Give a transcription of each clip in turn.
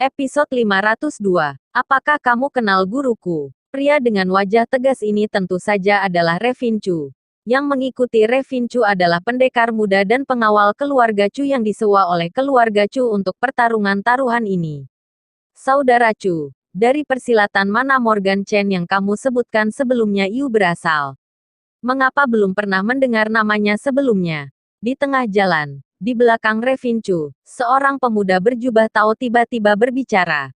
Episode 502. Apakah kamu kenal guruku? Pria dengan wajah tegas ini tentu saja adalah Revin Chu. Yang mengikuti Revin Chu adalah pendekar muda dan pengawal keluarga Chu yang disewa oleh keluarga Chu untuk pertarungan taruhan ini. Saudara Chu, dari persilatan mana Morgan Chen yang kamu sebutkan sebelumnya Yu berasal? Mengapa belum pernah mendengar namanya sebelumnya? Di tengah jalan, di belakang Revin Chu, seorang pemuda berjubah Tao tiba-tiba berbicara.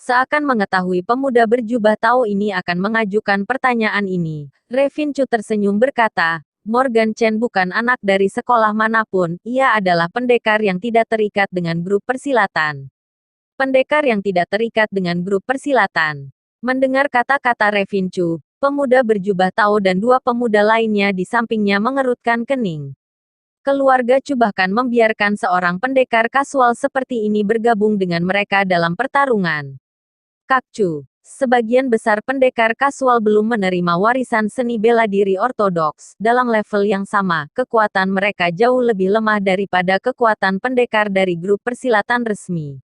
Seakan mengetahui pemuda berjubah Tao ini akan mengajukan pertanyaan ini, Revin Chu tersenyum berkata, Morgan Chen bukan anak dari sekolah manapun, ia adalah pendekar yang tidak terikat dengan grup persilatan. Pendekar yang tidak terikat dengan grup persilatan. Mendengar kata-kata Revin Chu, pemuda berjubah Tao dan dua pemuda lainnya di sampingnya mengerutkan kening. Keluarga Chu bahkan membiarkan seorang pendekar kasual seperti ini bergabung dengan mereka dalam pertarungan. Kak Chu, sebagian besar pendekar kasual belum menerima warisan seni bela diri ortodoks. Dalam level yang sama, kekuatan mereka jauh lebih lemah daripada kekuatan pendekar dari grup persilatan resmi.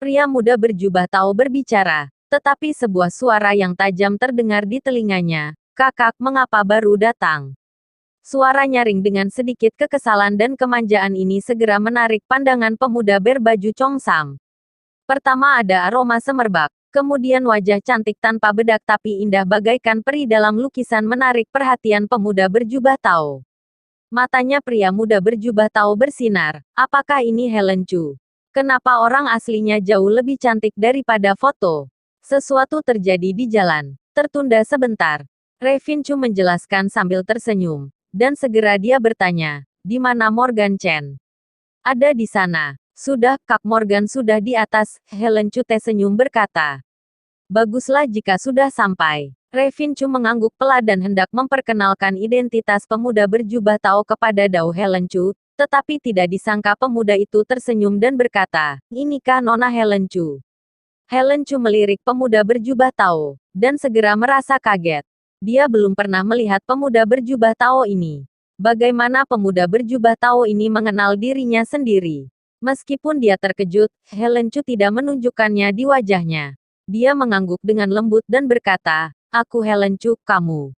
Pria muda berjubah Tao berbicara, tetapi sebuah suara yang tajam terdengar di telinganya. Kakak, mengapa baru datang? Suara nyaring dengan sedikit kekesalan dan kemanjaan ini segera menarik pandangan pemuda berbaju Chongsam. Pertama ada aroma semerbak, kemudian wajah cantik tanpa bedak tapi indah bagaikan peri dalam lukisan menarik perhatian pemuda berjubah Tao. Matanya pria muda berjubah Tao bersinar, apakah ini Helen Chu? Kenapa orang aslinya jauh lebih cantik daripada foto? Sesuatu terjadi di jalan, tertunda sebentar. Revin Chu menjelaskan sambil tersenyum. Dan segera dia bertanya, di mana Morgan Chen? Ada di sana. Sudah, Kak Morgan sudah di atas, Helen Chu tersenyum berkata. Baguslah jika sudah sampai. Revin Chu mengangguk pelan dan hendak memperkenalkan identitas pemuda berjubah Tao kepada Dao Helen Chu, tetapi tidak disangka pemuda itu tersenyum dan berkata, inikah Nona Helen Chu? Helen Chu melirik pemuda berjubah Tao, dan segera merasa kaget. Dia belum pernah melihat pemuda berjubah Tao ini. Bagaimana pemuda berjubah Tao ini mengenal dirinya sendiri? Meskipun dia terkejut, Helen Chu tidak menunjukkannya di wajahnya. Dia mengangguk dengan lembut dan berkata, aku Helen Chu, kamu.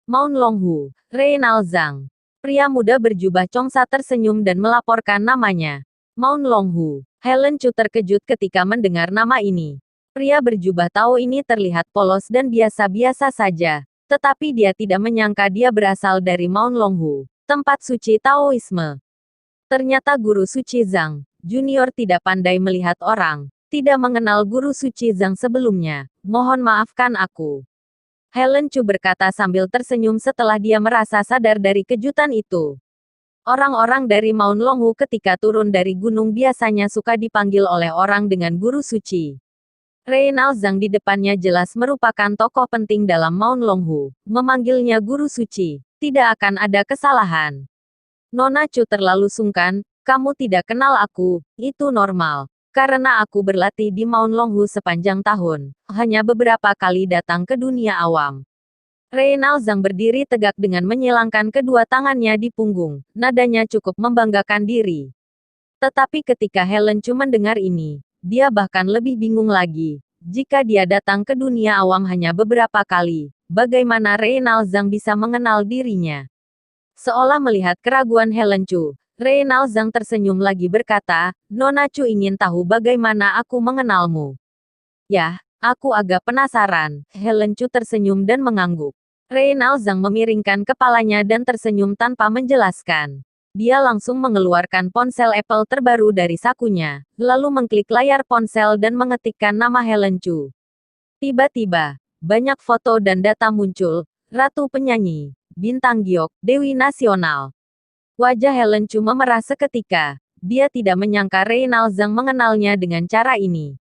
Maun Longhu, Reynal Zhang. Pria muda berjubah Chongsa tersenyum dan melaporkan namanya. Maun Longhu. Helen Chu terkejut ketika mendengar nama ini. Pria berjubah Tao ini terlihat polos dan biasa-biasa saja. Tetapi dia tidak menyangka dia berasal dari Maun Longhu, tempat suci Taoisme. Ternyata guru suci Zhang, junior tidak pandai melihat orang, tidak mengenal guru suci Zhang sebelumnya, mohon maafkan aku. Helen Chu berkata sambil tersenyum setelah dia merasa sadar dari kejutan itu. Orang-orang dari Maun Longhu ketika turun dari gunung biasanya suka dipanggil oleh orang dengan guru suci. Reynal Zhang di depannya jelas merupakan tokoh penting dalam Maun Longhu. Memanggilnya guru suci, tidak akan ada kesalahan. Nona Chu terlalu sungkan, kamu tidak kenal aku, itu normal. Karena aku berlatih di Maun Longhu sepanjang tahun, hanya beberapa kali datang ke dunia awam. Reynal Zhang berdiri tegak dengan menyilangkan kedua tangannya di punggung, nadanya cukup membanggakan diri. Tetapi ketika Helen Chu mendengar ini, dia bahkan lebih bingung lagi. Jika dia datang ke dunia awam hanya beberapa kali, bagaimana Reynal Zhang bisa mengenal dirinya? Seolah melihat keraguan Helen Chu, Reynal Zhang tersenyum lagi berkata, Nona Chu ingin tahu bagaimana aku mengenalmu. Yah, aku agak penasaran. Helen Chu tersenyum dan mengangguk. Reynal Zhang memiringkan kepalanya dan tersenyum tanpa menjelaskan. Dia langsung mengeluarkan ponsel Apple terbaru dari sakunya, lalu mengklik layar ponsel dan mengetikkan nama Helen Chu. Tiba-tiba, banyak foto dan data muncul, Ratu Penyanyi, Bintang Giok, Dewi Nasional. Wajah Helen Chu memerah seketika, dia tidak menyangka Reynal Zhang mengenalnya dengan cara ini.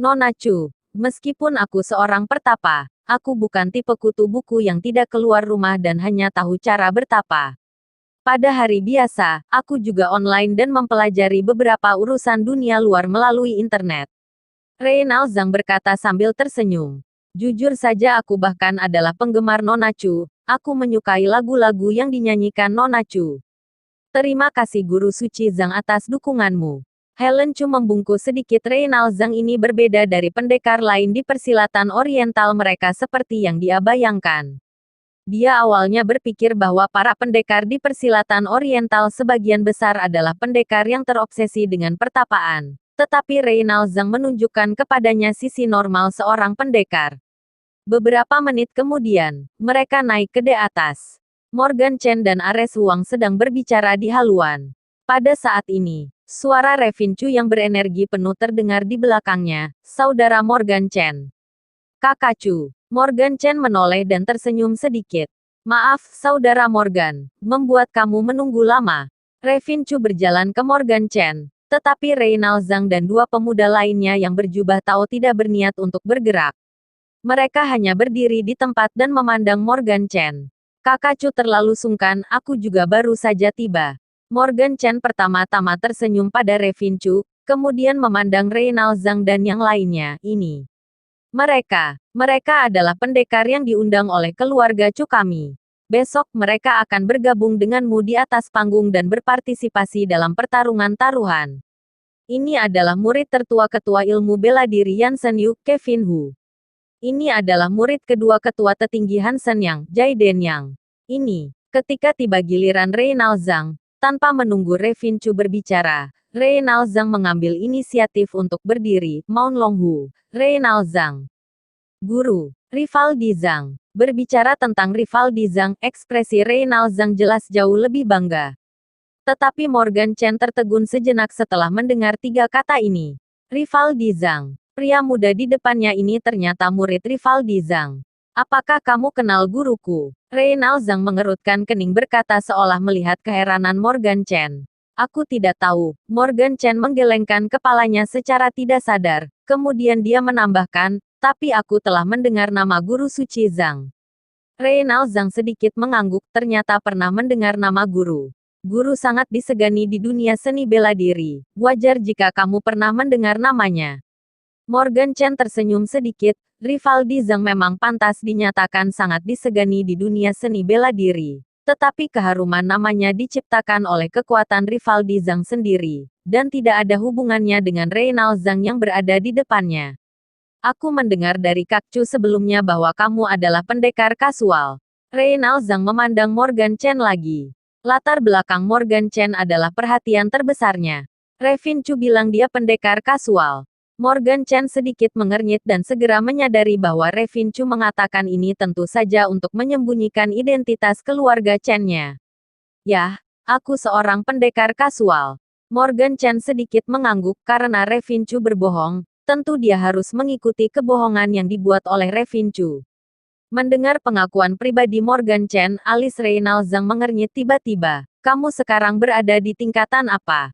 Nona Chu, meskipun aku seorang pertapa, aku bukan tipe kutu buku yang tidak keluar rumah dan hanya tahu cara bertapa. Pada hari biasa, aku juga online dan mempelajari beberapa urusan dunia luar melalui internet. Reynal Zhang berkata sambil tersenyum. Jujur saja aku bahkan adalah penggemar Nona Chu, aku menyukai lagu-lagu yang dinyanyikan Nona Chu. Terima kasih Guru Suci Zhang atas dukunganmu. Helen Chu membungkuk sedikit. Reynald Zhang ini berbeda dari pendekar lain di persilatan oriental mereka seperti yang dia bayangkan. Dia awalnya berpikir bahwa para pendekar di persilatan oriental sebagian besar adalah pendekar yang terobsesi dengan pertapaan. Tetapi Reynald Zhang menunjukkan kepadanya sisi normal seorang pendekar. Beberapa menit kemudian, mereka naik ke atas. Morgan Chen dan Ares Huang sedang berbicara di haluan. Pada saat ini, suara Revin Chu yang berenergi penuh terdengar di belakangnya, saudara Morgan Chen. Kakak Chu. Morgan Chen menoleh dan tersenyum sedikit. Maaf, saudara Morgan, membuat kamu menunggu lama. Revin Chu berjalan ke Morgan Chen, tetapi Reynald Zhang dan dua pemuda lainnya yang berjubah Tao tidak berniat untuk bergerak. Mereka hanya berdiri di tempat dan memandang Morgan Chen. Kakak Chu terlalu sungkan, aku juga baru saja tiba. Morgan Chen pertama-tama tersenyum pada Revin Chu, kemudian memandang Reynald Zhang dan yang lainnya. Ini. Mereka adalah pendekar yang diundang oleh keluarga Chu kami. Besok mereka akan bergabung denganmu di atas panggung dan berpartisipasi dalam pertarungan taruhan. Ini adalah murid tertua ketua ilmu bela diri Yansen Yu, Kevin Hu. Ini adalah murid kedua ketua tertinggi Hansen Yang, Jaiden Yang. Ini, ketika tiba giliran Reynald Zhang, tanpa menunggu Revin Chu berbicara, Reynald Zhang mengambil inisiatif untuk berdiri. Maun Longhu, Reynald Zhang. Guru, Rivaldi Zhang. Berbicara tentang Rivaldi Zhang, ekspresi Reynald Zhang jelas jauh lebih bangga. Tetapi Morgan Chen tertegun sejenak setelah mendengar tiga kata ini. Rivaldi Zhang. Pria muda di depannya ini ternyata murid Rivaldi Zhang. Apakah kamu kenal guruku? Reynald Zhang mengerutkan kening berkata seolah melihat keheranan Morgan Chen. Aku tidak tahu. Morgan Chen menggelengkan kepalanya secara tidak sadar. Kemudian dia menambahkan, tapi aku telah mendengar nama guru suci Zhang. Reynald Zhang sedikit mengangguk, ternyata pernah mendengar nama guru. Guru sangat disegani di dunia seni bela diri. Wajar jika kamu pernah mendengar namanya. Morgan Chen tersenyum sedikit. Rivaldi Zhang memang pantas dinyatakan sangat disegani di dunia seni bela diri. Tetapi keharuman namanya diciptakan oleh kekuatan Rivaldi Zhang sendiri, dan tidak ada hubungannya dengan Reynald Zhang yang berada di depannya. Aku mendengar dari Kak Chu sebelumnya bahwa kamu adalah pendekar kasual. Reynald Zhang memandang Morgan Chen lagi. Latar belakang Morgan Chen adalah perhatian terbesarnya. Revin Chu bilang dia pendekar kasual. Morgan Chen sedikit mengernyit dan segera menyadari bahwa Revin Chu mengatakan ini tentu saja untuk menyembunyikan identitas keluarga Chen-nya. Yah, aku seorang pendekar kasual. Morgan Chen sedikit mengangguk karena Revin Chu berbohong, tentu dia harus mengikuti kebohongan yang dibuat oleh Revin Chu. Mendengar pengakuan pribadi Morgan Chen, alis Reynald Zhang mengernyit tiba-tiba. Kamu sekarang berada di tingkatan apa?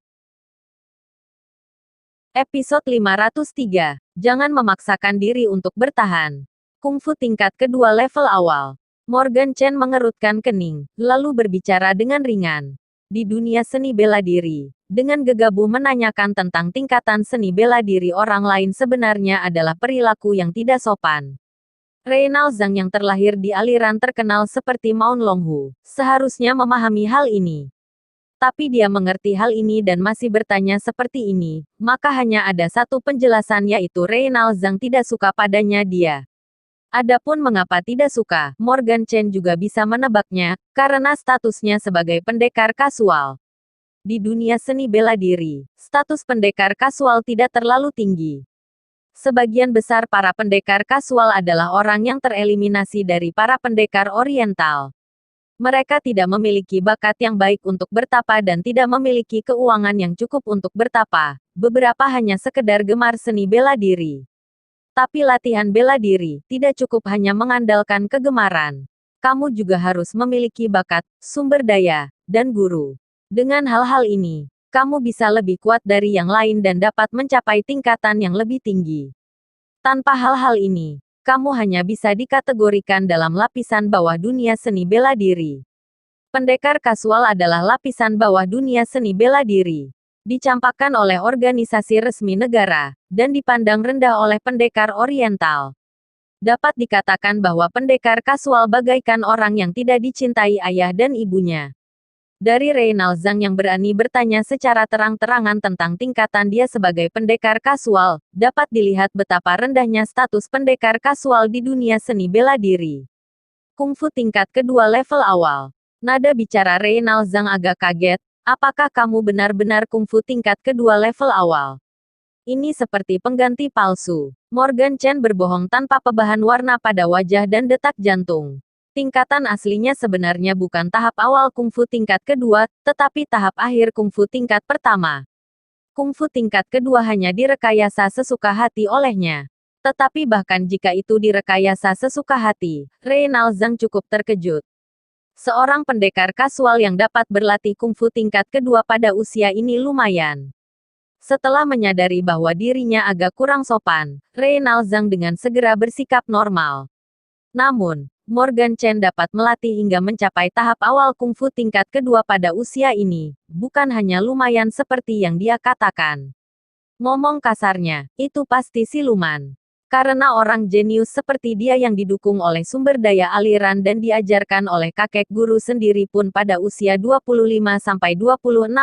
Episode 503. Jangan memaksakan diri untuk bertahan. Kungfu tingkat kedua level awal. Morgan Chen mengerutkan kening, lalu berbicara dengan ringan. Di dunia seni bela diri, dengan gegabah menanyakan tentang tingkatan seni bela diri orang lain sebenarnya adalah perilaku yang tidak sopan. Reynald Zhang yang terlahir di aliran terkenal seperti Maun Longhu, seharusnya memahami hal ini. Tapi dia mengerti hal ini dan masih bertanya seperti ini, maka hanya ada satu penjelasan yaitu Reynald Zhang tidak suka padanya dia. Adapun mengapa tidak suka, Morgan Chen juga bisa menebaknya, karena statusnya sebagai pendekar kasual. Di dunia seni bela diri, status pendekar kasual tidak terlalu tinggi. Sebagian besar para pendekar kasual adalah orang yang tereliminasi dari para pendekar oriental. Mereka tidak memiliki bakat yang baik untuk bertapa dan tidak memiliki keuangan yang cukup untuk bertapa. Beberapa hanya sekedar gemar seni bela diri. Tapi latihan bela diri tidak cukup hanya mengandalkan kegemaran. Kamu juga harus memiliki bakat, sumber daya, dan guru. Dengan hal-hal ini, kamu bisa lebih kuat dari yang lain dan dapat mencapai tingkatan yang lebih tinggi. Tanpa hal-hal ini, kamu hanya bisa dikategorikan dalam lapisan bawah dunia seni bela diri. Pendekar kasual adalah lapisan bawah dunia seni bela diri. Dicampakkan oleh organisasi resmi negara, dan dipandang rendah oleh pendekar oriental. Dapat dikatakan bahwa pendekar kasual bagaikan orang yang tidak dicintai ayah dan ibunya. Dari Reynald Zhang yang berani bertanya secara terang-terangan tentang tingkatan dia sebagai pendekar kasual, dapat dilihat betapa rendahnya status pendekar kasual di dunia seni bela diri. Kungfu tingkat kedua level awal. Nada bicara Reynald Zhang agak kaget. Apakah kamu benar-benar kungfu tingkat kedua level awal? Ini seperti pengganti palsu. Morgan Chen berbohong tanpa pebahan warna pada wajah dan detak jantung. Tingkatan aslinya sebenarnya bukan tahap awal kungfu tingkat kedua, tetapi tahap akhir kungfu tingkat pertama. Kungfu tingkat kedua hanya direkayasa sesuka hati olehnya. Tetapi bahkan jika itu direkayasa sesuka hati, Reynald Zhang cukup terkejut. Seorang pendekar kasual yang dapat berlatih kungfu tingkat kedua pada usia ini lumayan. Setelah menyadari bahwa dirinya agak kurang sopan, Reynald Zhang dengan segera bersikap normal. Namun, Morgan Chen dapat melatih hingga mencapai tahap awal kungfu tingkat kedua pada usia ini, bukan hanya lumayan seperti yang dia katakan. Ngomong kasarnya, itu pasti siluman. Karena orang jenius seperti dia yang didukung oleh sumber daya aliran dan diajarkan oleh kakek guru sendiri pun pada usia 25-26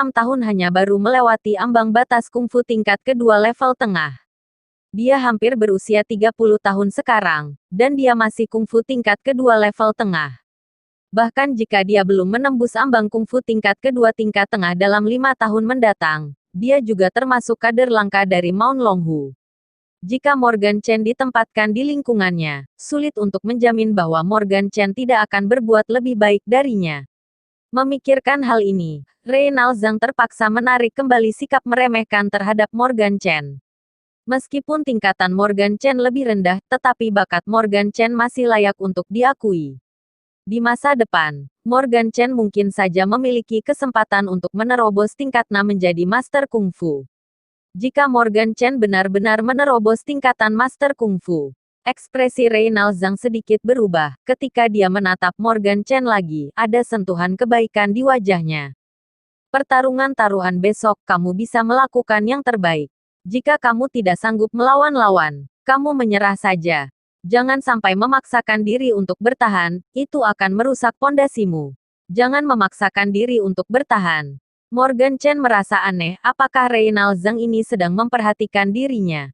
tahun hanya baru melewati ambang batas kungfu tingkat kedua level tengah. Dia hampir berusia 30 tahun sekarang, dan dia masih kungfu tingkat kedua level tengah. Bahkan jika dia belum menembus ambang kungfu tingkat kedua tingkat tengah dalam 5 tahun mendatang, dia juga termasuk kader langka dari Mount Longhu. Jika Morgan Chen ditempatkan di lingkungannya, sulit untuk menjamin bahwa Morgan Chen tidak akan berbuat lebih baik darinya. Memikirkan hal ini, Reynald Zhang terpaksa menarik kembali sikap meremehkan terhadap Morgan Chen. Meskipun tingkatan Morgan Chen lebih rendah, tetapi bakat Morgan Chen masih layak untuk diakui. Di masa depan, Morgan Chen mungkin saja memiliki kesempatan untuk menerobos tingkat 6 menjadi Master Kung Fu. Jika Morgan Chen benar-benar menerobos tingkatan Master Kung Fu, ekspresi Reynald Zhang sedikit berubah. Ketika dia menatap Morgan Chen lagi, ada sentuhan kebaikan di wajahnya. Pertarungan taruhan besok, kamu bisa melakukan yang terbaik. Jika kamu tidak sanggup melawan lawan, kamu menyerah saja. Jangan sampai memaksakan diri untuk bertahan, itu akan merusak pondasimu. Jangan memaksakan diri untuk bertahan. Morgan Chen merasa aneh, apakah Reynald Zhang ini sedang memperhatikan dirinya?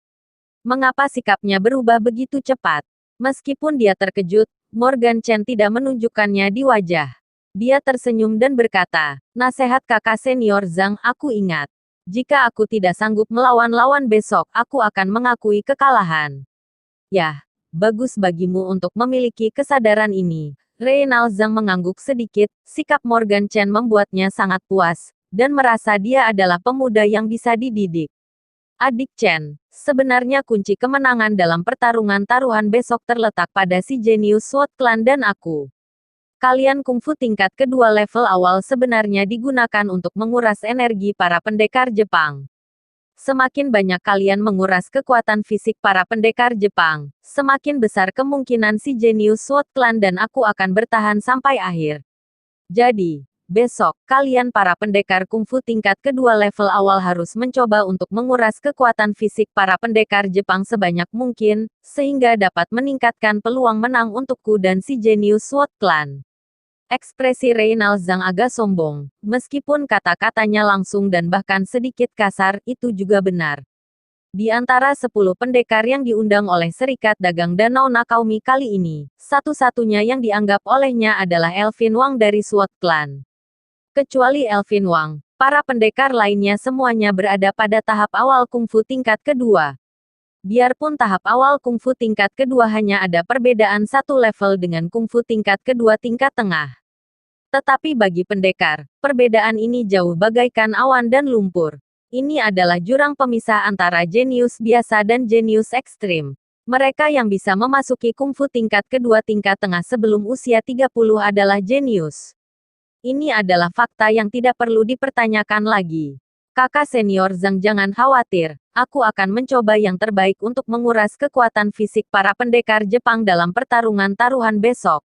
Mengapa sikapnya berubah begitu cepat? Meskipun dia terkejut, Morgan Chen tidak menunjukkannya di wajah. Dia tersenyum dan berkata, nasihat kakak senior Zhang, aku ingat. Jika aku tidak sanggup melawan lawan besok, aku akan mengakui kekalahan. Yah, bagus bagimu untuk memiliki kesadaran ini. Reynald Zhang mengangguk sedikit, sikap Morgan Chen membuatnya sangat puas, dan merasa dia adalah pemuda yang bisa dididik. Adik Chen, sebenarnya kunci kemenangan dalam pertarungan taruhan besok terletak pada si jenius SWOT Clan dan aku. Kalian kungfu tingkat kedua level awal sebenarnya digunakan untuk menguras energi para pendekar Jepang. Semakin banyak kalian menguras kekuatan fisik para pendekar Jepang, semakin besar kemungkinan si jenius SWOT Clan dan aku akan bertahan sampai akhir. Jadi, besok, kalian para pendekar kungfu tingkat kedua level awal harus mencoba untuk menguras kekuatan fisik para pendekar Jepang sebanyak mungkin, sehingga dapat meningkatkan peluang menang untukku dan si jenius SWOT Clan. Ekspresi Reynald Zhang agak sombong, meskipun kata-katanya langsung dan bahkan sedikit kasar, itu juga benar. Di antara 10 pendekar yang diundang oleh Serikat Dagang Danau Nakaumi kali ini, satu-satunya yang dianggap olehnya adalah Elvin Wang dari SWOT Clan. Kecuali Elvin Wang, para pendekar lainnya semuanya berada pada tahap awal kungfu tingkat kedua. Biarpun tahap awal kungfu tingkat kedua hanya ada perbedaan satu level dengan kungfu tingkat kedua tingkat tengah. Tetapi bagi pendekar, perbedaan ini jauh bagaikan awan dan lumpur. Ini adalah jurang pemisah antara jenius biasa dan jenius ekstrim. Mereka yang bisa memasuki kungfu tingkat kedua tingkat tengah sebelum usia 30 adalah jenius. Ini adalah fakta yang tidak perlu dipertanyakan lagi. Kakak senior Zhang, jangan khawatir. Aku akan mencoba yang terbaik untuk menguras kekuatan fisik para pendekar Jepang dalam pertarungan taruhan besok.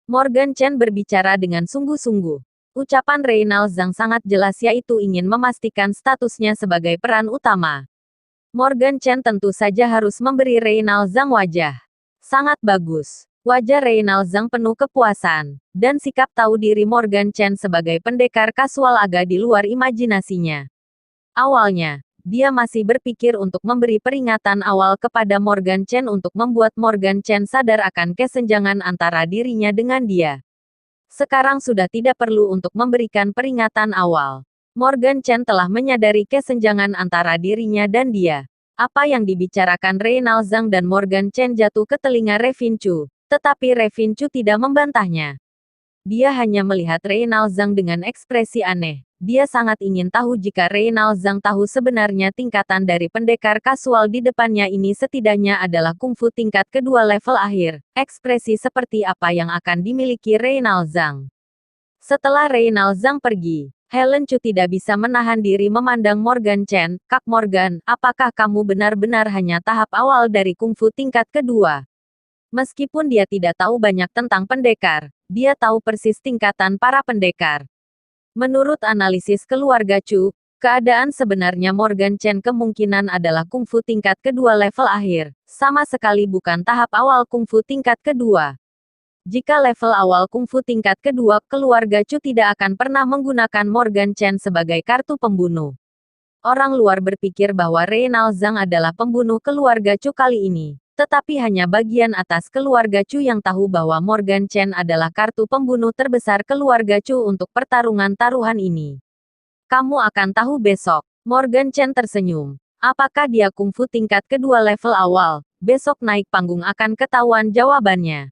Morgan Chen berbicara dengan sungguh-sungguh. Ucapan Reynald Zhang sangat jelas, yaitu ingin memastikan statusnya sebagai peran utama. Morgan Chen tentu saja harus memberi Reynald Zhang wajah. Sangat bagus. Wajah Reynald Zhang penuh kepuasan, dan sikap tahu diri Morgan Chen sebagai pendekar kasual agak di luar imajinasinya. Awalnya, dia masih berpikir untuk memberi peringatan awal kepada Morgan Chen untuk membuat Morgan Chen sadar akan kesenjangan antara dirinya dengan dia. Sekarang sudah tidak perlu untuk memberikan peringatan awal. Morgan Chen telah menyadari kesenjangan antara dirinya dan dia. Apa yang dibicarakan Reynald Zhang dan Morgan Chen jatuh ke telinga Revin Chu, tetapi Revin Chu tidak membantahnya. Dia hanya melihat Reynald Zhang dengan ekspresi aneh. Dia sangat ingin tahu jika Reynald Zhang tahu sebenarnya tingkatan dari pendekar kasual di depannya ini setidaknya adalah kungfu tingkat kedua level akhir. Ekspresi seperti apa yang akan dimiliki Reynald Zhang. Setelah Reynald Zhang pergi, Helen Chu tidak bisa menahan diri memandang Morgan Chen. Kak Morgan, apakah kamu benar-benar hanya tahap awal dari kungfu tingkat kedua? Meskipun dia tidak tahu banyak tentang pendekar, dia tahu persis tingkatan para pendekar. Menurut analisis keluarga Chu, keadaan sebenarnya Morgan Chen kemungkinan adalah kungfu tingkat kedua level akhir, sama sekali bukan tahap awal kungfu tingkat kedua. Jika level awal kungfu tingkat kedua, keluarga Chu tidak akan pernah menggunakan Morgan Chen sebagai kartu pembunuh. Orang luar berpikir bahwa Reynald Zhang adalah pembunuh keluarga Chu kali ini. Tetapi hanya bagian atas keluarga Chu yang tahu bahwa Morgan Chen adalah kartu pembunuh terbesar keluarga Chu untuk pertarungan taruhan ini. Kamu akan tahu besok. Morgan Chen tersenyum. Apakah dia kungfu tingkat kedua level awal? Besok naik panggung akan ketahuan jawabannya.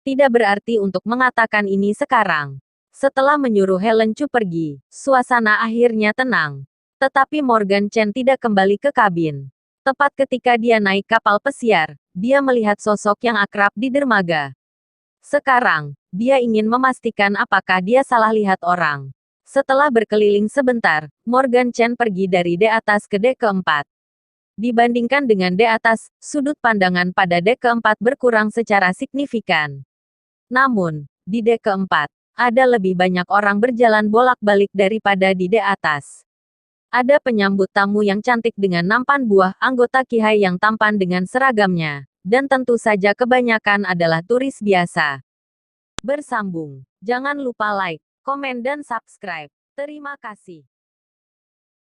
Tidak berarti untuk mengatakan ini sekarang. Setelah menyuruh Helen Chu pergi, suasana akhirnya tenang. Tetapi Morgan Chen tidak kembali ke kabin. Tepat ketika dia naik kapal pesiar, dia melihat sosok yang akrab di dermaga. Sekarang, dia ingin memastikan apakah dia salah lihat orang. Setelah berkeliling sebentar, Morgan Chen pergi dari D atas ke D keempat. Dibandingkan dengan D atas, sudut pandangan pada D keempat berkurang secara signifikan. Namun, di D keempat, ada lebih banyak orang berjalan bolak-balik daripada di D atas. Ada penyambut tamu yang cantik dengan nampan buah, anggota Qihai yang tampan dengan seragamnya, dan tentu saja kebanyakan adalah turis biasa. Bersambung. Jangan lupa like, komen dan subscribe. Terima kasih.